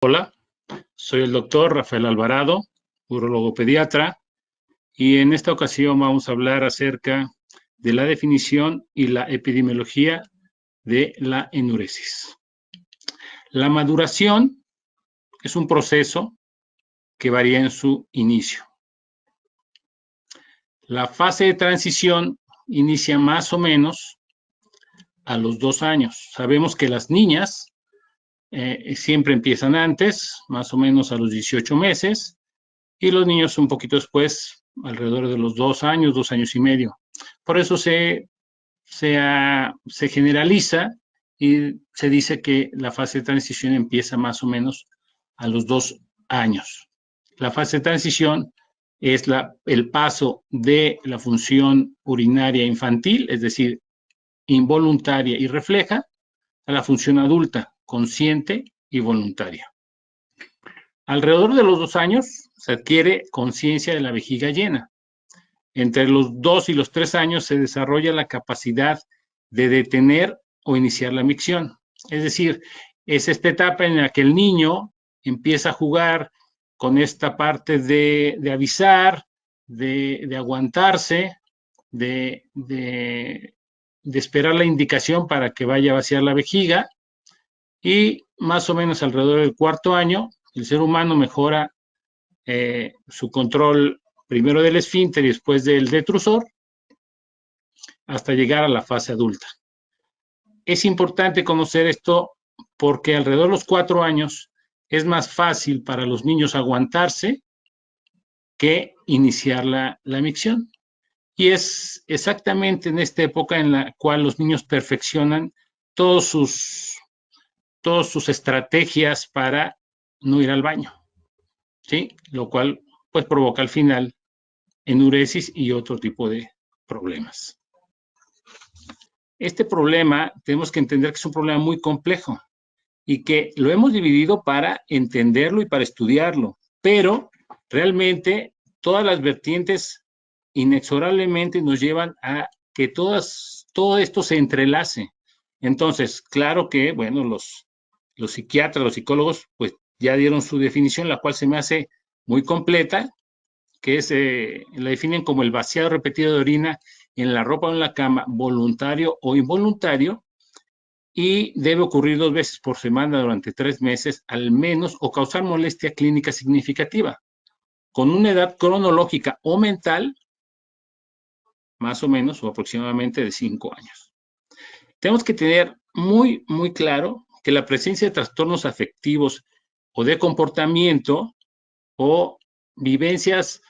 Hola, soy el doctor Rafael Alvarado, urólogo pediatra, y en esta ocasión vamos a hablar acerca de la definición y la epidemiología de la enuresis. La maduración es un proceso que varía en su inicio. La fase de transición inicia más o menos a los 2 años. Sabemos que las niñas siempre empiezan antes, más o menos a los 18 meses, y los niños un poquito después, alrededor de los 2 años, 2 años y medio. Por eso se generaliza y se dice que la fase de transición empieza más o menos a los 2 años. La fase de transición es el paso de la función urinaria infantil, es decir, involuntaria y refleja, a la función adulta, consciente y voluntaria. Alrededor de los 2 años se adquiere conciencia de la vejiga llena. Entre los 2 y los 3 años se desarrolla la capacidad de detener o iniciar la micción. Es decir, es esta etapa en la que el niño empieza a jugar con esta parte de avisar, de aguantarse, de esperar la indicación para que vaya a vaciar la vejiga, y más o menos alrededor del 4.º año, el ser humano mejora su control primero del esfínter y después del detrusor hasta llegar a la fase adulta. Es importante conocer esto porque alrededor de los 4 años es más fácil para los niños aguantarse que iniciar la micción. Y es exactamente en esta época en la cual los niños perfeccionan todas sus estrategias para no ir al baño, ¿sí? Lo cual pues provoca al final enuresis y otro tipo de problemas. Este problema tenemos que entender que es un problema muy complejo y que lo hemos dividido para entenderlo y para estudiarlo, pero realmente todas las vertientes inexorablemente nos llevan a que todo esto se entrelace. Entonces, claro que, bueno, los psiquiatras, los psicólogos, pues ya dieron su definición, la cual se me hace muy completa, que es, la definen como el vaciado repetido de orina en la ropa o en la cama, voluntario o involuntario, y debe ocurrir 2 veces por semana durante 3 meses al menos, o causar molestia clínica significativa, con una edad cronológica o mental más o menos o aproximadamente de 5 años. Tenemos que tener muy, muy claro que la presencia de trastornos afectivos o de comportamiento o vivencias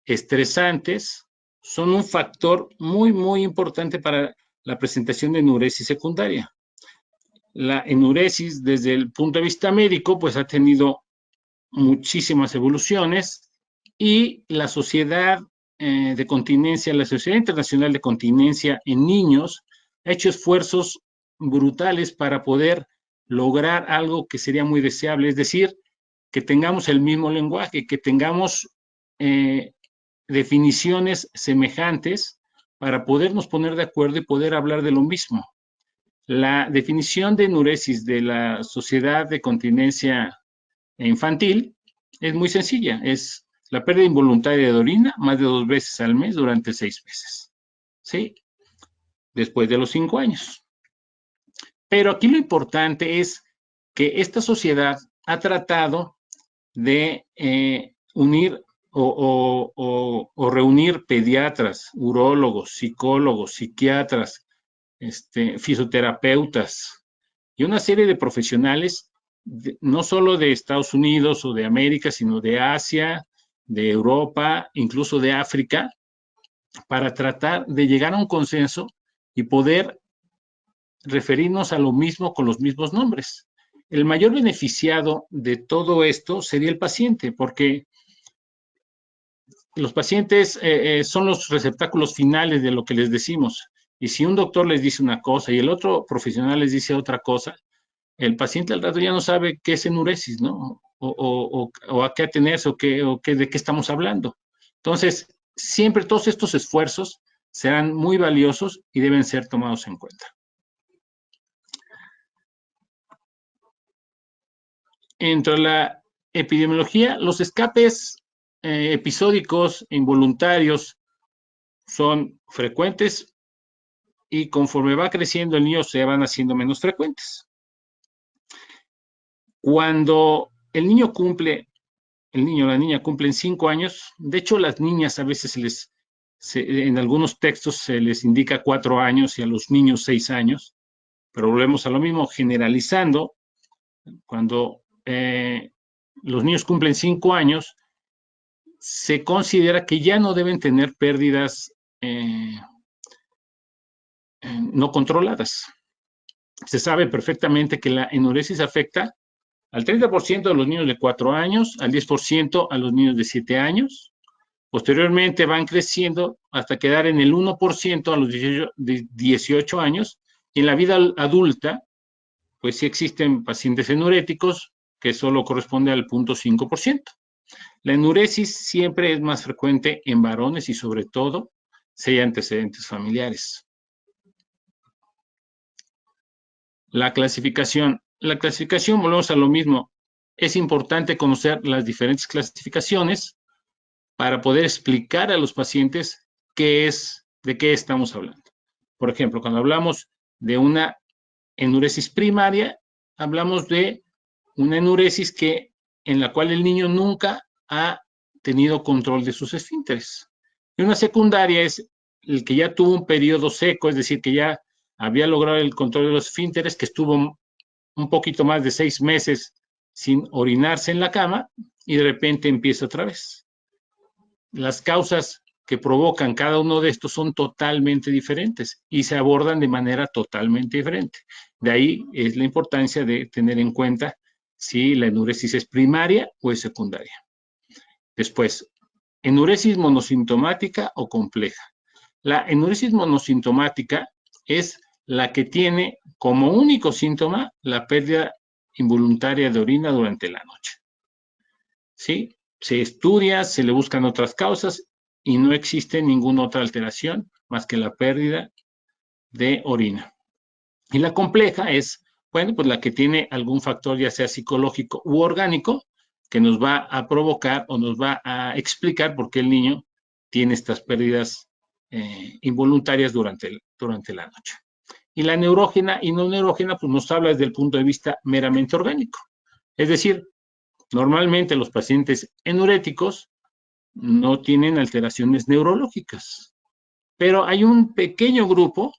estresantes son un factor muy, muy importante para la presentación de enuresis secundaria. La enuresis, desde el punto de vista médico, pues ha tenido muchísimas evoluciones, y la Sociedad de Continencia, la Sociedad Internacional de Continencia en Niños, ha hecho esfuerzos brutales para poder lograr algo que sería muy deseable, es decir, que tengamos el mismo lenguaje, que tengamos definiciones semejantes para podernos poner de acuerdo y poder hablar de lo mismo. La definición de enuresis de la Sociedad de Continencia Infantil es muy sencilla, es la pérdida involuntaria de orina más de 2 veces al mes durante 6 meses, ¿sí? Después de los 5 años. Pero aquí lo importante es que esta sociedad ha tratado de unir o reunir pediatras, urólogos, psicólogos, psiquiatras, fisioterapeutas y una serie de profesionales, no solo de Estados Unidos o de América, sino de Asia, de Europa, incluso de África, para tratar de llegar a un consenso y poder referirnos a lo mismo con los mismos nombres. El mayor beneficiado de todo esto sería el paciente, porque los pacientes son los receptáculos finales de lo que les decimos. Y si un doctor les dice una cosa y el otro profesional les dice otra cosa, el paciente al rato ya no sabe qué es enuresis, ¿no? O a qué atenerse, de qué estamos hablando. Entonces, siempre todos estos esfuerzos serán muy valiosos y deben ser tomados en cuenta. Entre la epidemiología, los escapes episódicos involuntarios son frecuentes y conforme va creciendo el niño se van haciendo menos frecuentes. Cuando el niño o la niña cumplen 5 años, de hecho las niñas a veces en algunos textos se les indica 4 años y a los niños 6 años, pero volvemos a lo mismo, generalizando, cuando los niños cumplen 5 años, se considera que ya no deben tener pérdidas no controladas. Se sabe perfectamente que la enuresis afecta al 30% de los niños de 4 años, al 10% a los niños de 7 años. Posteriormente van creciendo hasta quedar en el 1% a los 18 años. Y en la vida adulta, pues sí existen pacientes enuréticos que solo corresponde al 0.5%. La enuresis siempre es más frecuente en varones y sobre todo si hay antecedentes familiares. La clasificación. La clasificación, volvemos a lo mismo. Es importante conocer las diferentes clasificaciones para poder explicar a los pacientes de qué estamos hablando. Por ejemplo, cuando hablamos de una enuresis primaria, hablamos de una enuresis en la cual el niño nunca ha tenido control de sus esfínteres. Y una secundaria es el que ya tuvo un periodo seco, es decir, que ya había logrado el control de los esfínteres, que estuvo un poquito más de 6 meses sin orinarse en la cama y de repente empieza otra vez. Las causas que provocan cada uno de estos son totalmente diferentes y se abordan de manera totalmente diferente. De ahí es la importancia de tener en cuenta si la enuresis es primaria o es secundaria. Después, enuresis monosintomática o compleja. La enuresis monosintomática es la que tiene como único síntoma la pérdida involuntaria de orina durante la noche. ¿Sí? Se estudia, se le buscan otras causas y no existe ninguna otra alteración más que la pérdida de orina. Y la compleja es, bueno, pues la que tiene algún factor ya sea psicológico u orgánico que nos va a provocar o nos va a explicar por qué el niño tiene estas pérdidas involuntarias durante la noche. Y la neurógena y no neurógena, pues nos habla desde el punto de vista meramente orgánico. Es decir, normalmente los pacientes enuréticos no tienen alteraciones neurológicas, pero hay un pequeño grupo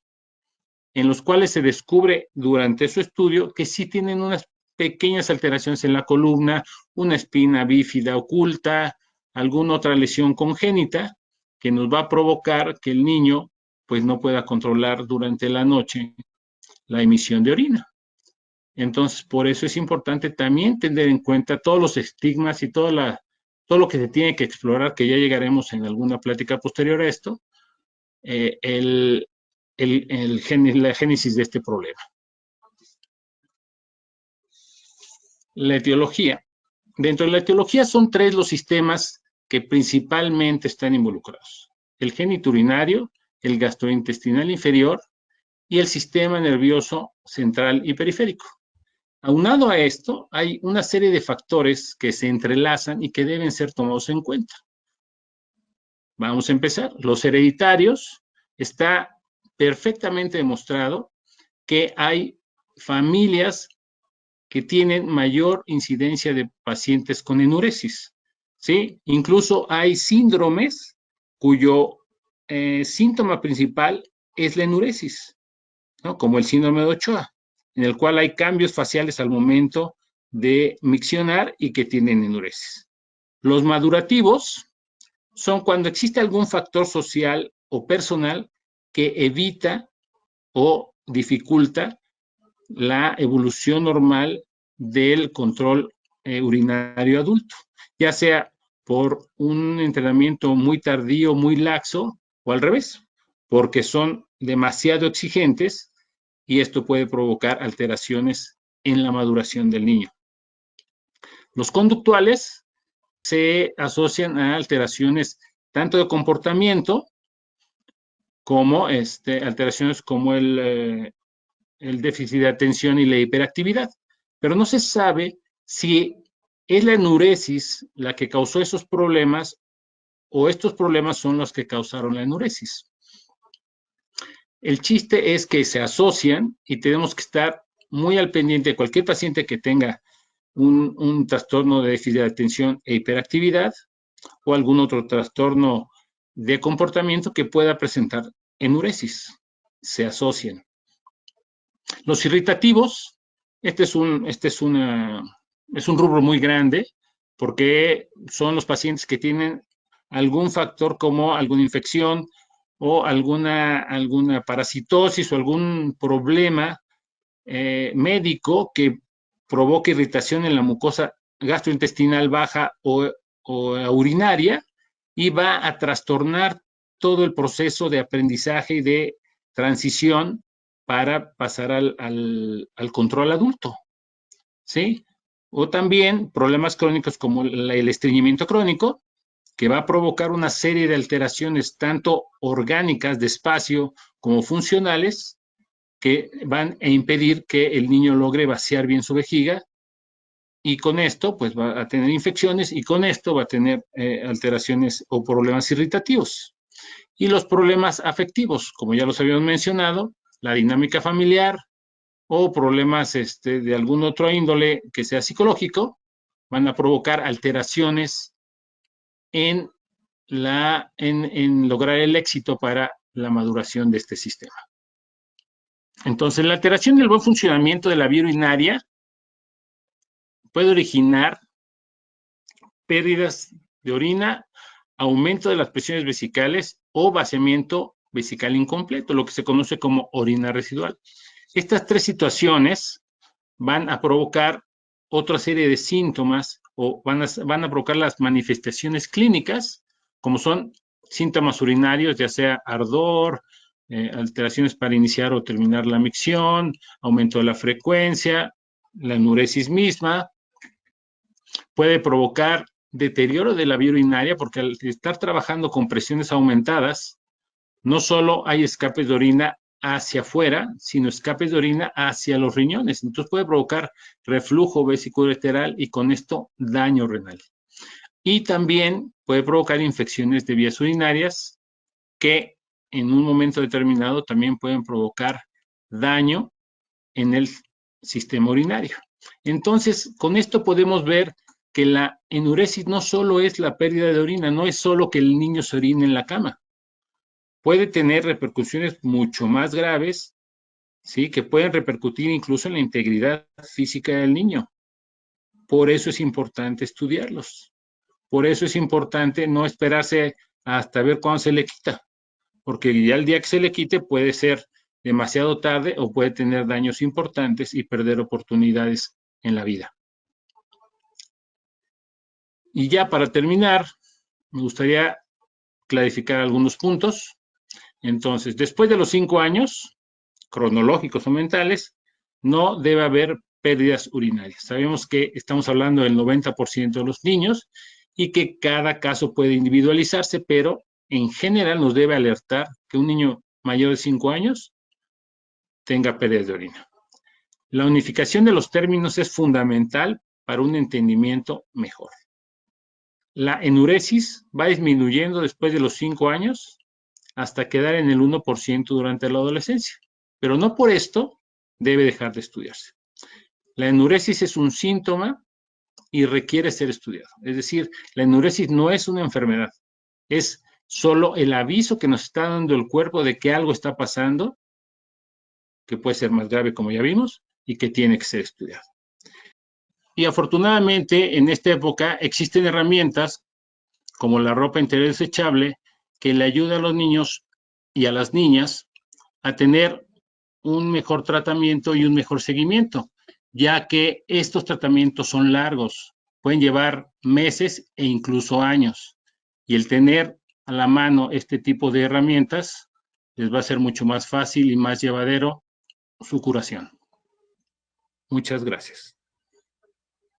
en los cuales se descubre durante su estudio que sí tienen unas pequeñas alteraciones en la columna, una espina bífida oculta, alguna otra lesión congénita que nos va a provocar que el niño pues no pueda controlar durante la noche la emisión de orina. Entonces, por eso es importante también tener en cuenta todos los estigmas y todo lo que se tiene que explorar, que ya llegaremos en alguna plática posterior a esto, la génesis de este problema. La etiología. Dentro de la etiología son 3 los sistemas que principalmente están involucrados. El geniturinario, el gastrointestinal inferior y el sistema nervioso central y periférico. Aunado a esto, hay una serie de factores que se entrelazan y que deben ser tomados en cuenta. Vamos a empezar. Los hereditarios, está perfectamente demostrado que hay familias que tienen mayor incidencia de pacientes con enuresis, ¿sí? Incluso hay síndromes cuyo síntoma principal es la enuresis, ¿no? Como el síndrome de Ochoa, en el cual hay cambios faciales al momento de miccionar y que tienen enuresis. Los madurativos son cuando existe algún factor social o personal que evita o dificulta la evolución normal del control urinario adulto, ya sea por un entrenamiento muy tardío, muy laxo, o al revés, porque son demasiado exigentes y esto puede provocar alteraciones en la maduración del niño. Los conductuales se asocian a alteraciones tanto de comportamiento como alteraciones como el déficit de atención y la hiperactividad, pero no se sabe si es la enuresis la que causó esos problemas o estos problemas son los que causaron la enuresis. El chiste es que se asocian y tenemos que estar muy al pendiente de cualquier paciente que tenga un trastorno de déficit de atención e hiperactividad o algún otro trastorno de comportamiento que pueda presentar enuresis. Se asocian. Los irritativos, es un rubro muy grande porque son los pacientes que tienen algún factor como alguna infección o alguna parasitosis o algún problema médico que provoca irritación en la mucosa gastrointestinal baja o urinaria y va a trastornar todo el proceso de aprendizaje y de transición para pasar al control adulto, ¿sí? O también problemas crónicos como el estreñimiento crónico, que va a provocar una serie de alteraciones tanto orgánicas de espacio como funcionales que van a impedir que el niño logre vaciar bien su vejiga y con esto pues va a tener infecciones y con esto va a tener alteraciones o problemas irritativos. Y los problemas afectivos, como ya los habíamos mencionado, la dinámica familiar o problemas de algún otro índole que sea psicológico, van a provocar alteraciones en lograr el éxito para la maduración de este sistema. Entonces, la alteración del buen funcionamiento de la vía urinaria puede originar pérdidas de orina, aumento de las presiones vesicales o vaciamiento vesical incompleto, lo que se conoce como orina residual. Estas tres situaciones van a provocar otra serie de síntomas o van a provocar las manifestaciones clínicas, como son síntomas urinarios, ya sea ardor, alteraciones para iniciar o terminar la micción, aumento de la frecuencia, la enuresis misma. Puede provocar deterioro de la vía urinaria porque al estar trabajando con presiones aumentadas, no solo hay escapes de orina hacia afuera, sino escapes de orina hacia los riñones. Entonces puede provocar reflujo vesicoureteral y con esto daño renal. Y también puede provocar infecciones de vías urinarias que en un momento determinado también pueden provocar daño en el sistema urinario. Entonces, con esto podemos ver que la enuresis no solo es la pérdida de orina, no es solo que el niño se orine en la cama. Puede tener repercusiones mucho más graves, ¿sí? Que pueden repercutir incluso en la integridad física del niño. Por eso es importante estudiarlos. Por eso es importante no esperarse hasta ver cuándo se le quita, porque ya el día que se le quite puede ser demasiado tarde o puede tener daños importantes y perder oportunidades en la vida. Y ya para terminar, me gustaría clarificar algunos puntos. Entonces, después de los 5 años, cronológicos o mentales, no debe haber pérdidas urinarias. Sabemos que estamos hablando del 90% de los niños y que cada caso puede individualizarse, pero en general nos debe alertar que un niño mayor de 5 años tenga pérdidas de orina. La unificación de los términos es fundamental para un entendimiento mejor. La enuresis va disminuyendo después de los 5 años hasta quedar en el 1% durante la adolescencia, pero no por esto debe dejar de estudiarse. La enuresis es un síntoma y requiere ser estudiado. Es decir, la enuresis no es una enfermedad, es solo el aviso que nos está dando el cuerpo de que algo está pasando, que puede ser más grave como ya vimos, y que tiene que ser estudiado. Y afortunadamente en esta época existen herramientas como la ropa interior desechable que le ayuda a los niños y a las niñas a tener un mejor tratamiento y un mejor seguimiento, ya que estos tratamientos son largos, pueden llevar meses e incluso años. Y el tener a la mano este tipo de herramientas les va a ser mucho más fácil y más llevadero su curación. Muchas gracias.